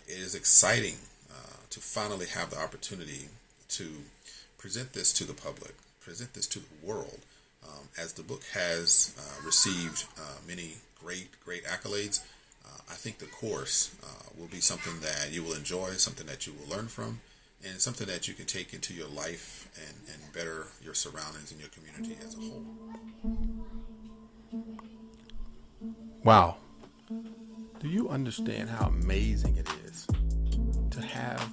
it is exciting to finally have the opportunity to present this to the public, present this to the world, as the book has received many great accolades. I think the course will be something that you will enjoy, something that you will learn from, and something that you can take into your life and better your surroundings and your community as a whole. Wow. Do you understand how amazing it is to have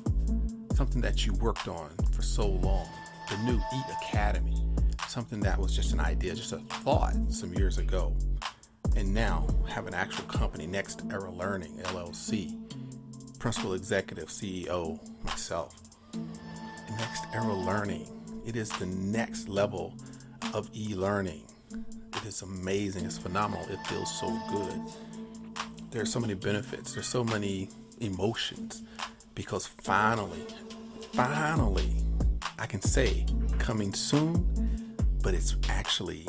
something that you worked on for so long? The new Academy, something that was just an idea, just a thought some years ago, and now have an actual company, Next Era Learning, LLC, Principal Executive, CEO, myself. Next Era Learning, it is the next level of e-learning. It is amazing, it's phenomenal, it feels so good. There are so many benefits, there's so many emotions, because finally, I can say coming soon, but it's actually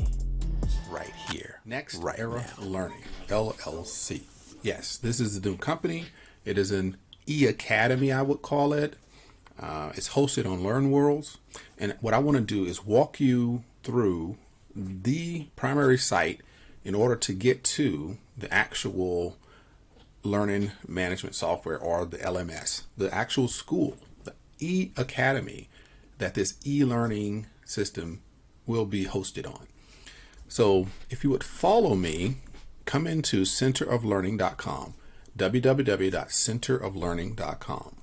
right here. Next right Era now. Learning, LLC. Yes, this is the new company. It is an e-academy, I would call it. It's hosted on Learnworlds. And what I want to do is walk you through the primary site in order to get to the actual learning management software, or the LMS, the actual school, the e-academy that this e-learning system will be hosted on. So if you would follow me, come into centeroflearning.com, www.centeroflearning.com.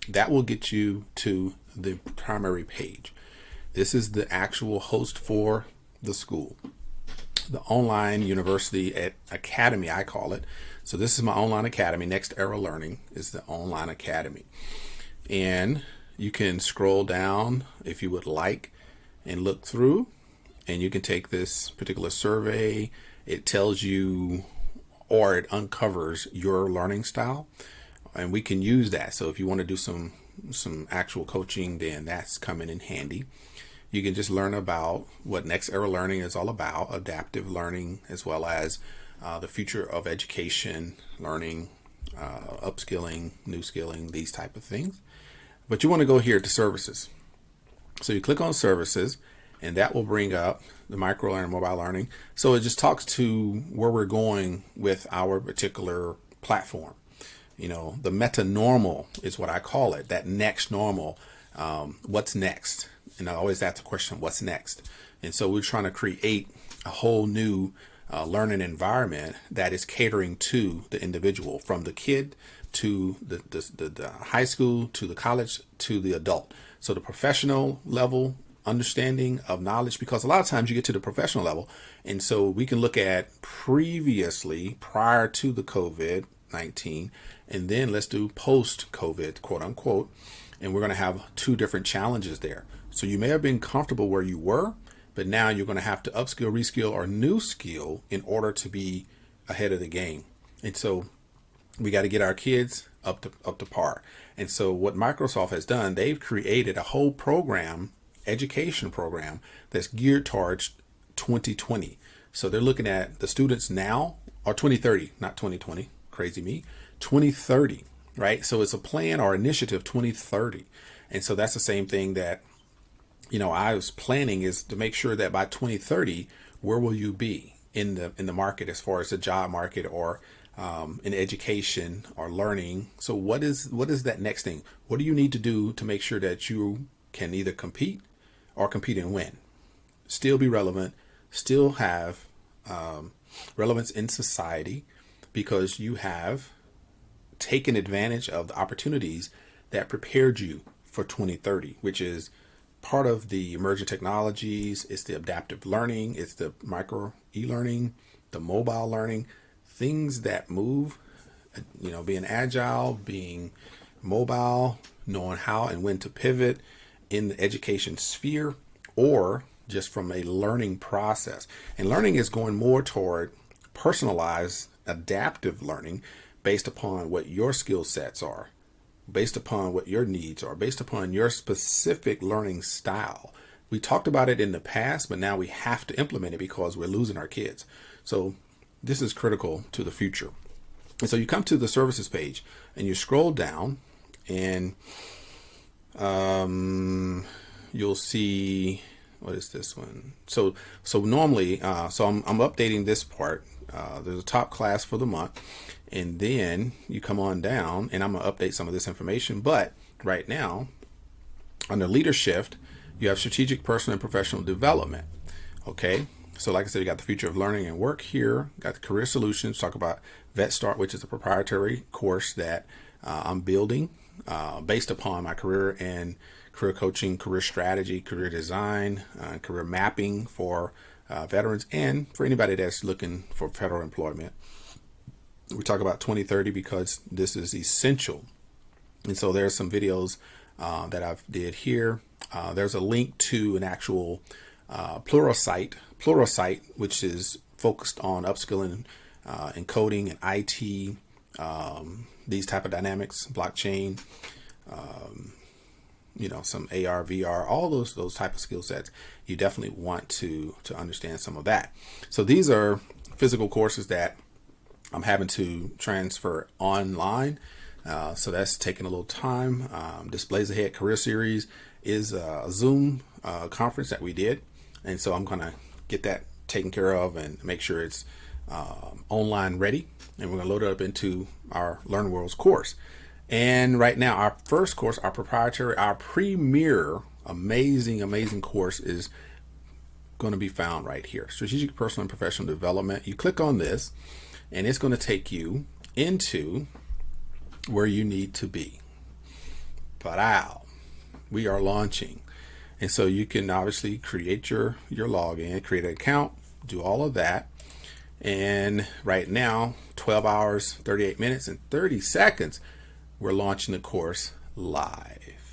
That will get you to the primary page. This is the actual host for the school, the online university academy, I call it. So this is my online academy. Next Era Learning is the online academy. And you can scroll down if you would like and look through, and you can take this particular survey. It tells you, or it uncovers your learning style, and we can use that. So if you want to do some actual coaching, then that's coming in handy. You can just learn about what Next Era Learning is all about, adaptive learning, as well as the future of education, learning, upskilling, new skilling, these type of things. But you want to go here to services. So you click on services, and that will bring up the micro learning, mobile learning. So it just talks to where we're going with our particular platform. You know, the meta normal is what I call it, that next normal. What's next? And I always ask the question, what's next? And so we're trying to create a whole new learning environment that is catering to the individual, from the kid to the high school, to the college, to the adult. So the professional level understanding of knowledge, because a lot of times you get to the professional level, and so we can look at previously, prior to the COVID-19, and then let's do post-COVID, quote unquote, and we're going to have two different challenges there. So you may have been comfortable where you were, but now you're going to have to upskill, reskill, or new skill in order to be ahead of the game. And so we got to get our kids up to par. And so what Microsoft has done, they've created a whole program, education program, that's geared towards 2020. So they're looking at the students now, or 2030, not 2020, crazy me, 2030, right? So it's a plan or initiative 2030. And so that's the same thing that, you know, I was planning, is to make sure that by 2030, where will you be in the market, as far as the job market, or in education or learning? So what is that next thing? What do you need to do to make sure that you can either compete or compete and win, still be relevant, still have relevance in society, because you have taken advantage of the opportunities that prepared you for 2030, which is part of the emerging technologies. It's the adaptive learning, it's the micro e-learning, the mobile learning, things that move, you know, being agile, being mobile, knowing how and when to pivot in the education sphere, or just from a learning process. And learning is going more toward personalized adaptive learning, based upon what your skill sets are, based upon what your needs are, based upon your specific learning style. We talked about it in the past, but now we have to implement it because we're losing our kids. So this is critical to the future. And so you come to the services page and you scroll down, and you'll see, what is this one? So normally, so I'm updating this part. There's a top class for the month, and then you come on down, and I'm gonna update some of this information. But right now, under leadership, you have strategic personal and professional development. Okay. So like I said, you got the future of learning and work here. Got the career solutions. Talk about Vet Start, which is a proprietary course that I'm building based upon my career and career coaching, career strategy, career design, career mapping for veterans and for anybody that's looking for federal employment. We talk about 2030 because this is essential. And so there's some videos that I've did here. There's a link to an actual Pluralsight, which is focused on upskilling in coding and IT, these type of dynamics, blockchain, some AR, VR, all those type of skill sets. You definitely want to understand some of that. So these are physical courses that I'm having to transfer online. So that's taking a little time. Displays Ahead Career Series is a Zoom conference that we did. And so I'm going to get that taken care of and make sure it's online ready. And we're going to load it up into our Learnworlds course. And right now, our first course, our proprietary, our premier, amazing course is going to be found right here. Strategic Personal and Professional Development. You click on this, and it's going to take you into where you need to be. But we are launching. And so you can obviously create your login, create an account, do all of that. And right now, 12 hours, 38 minutes, and 30 seconds, we're launching the course live.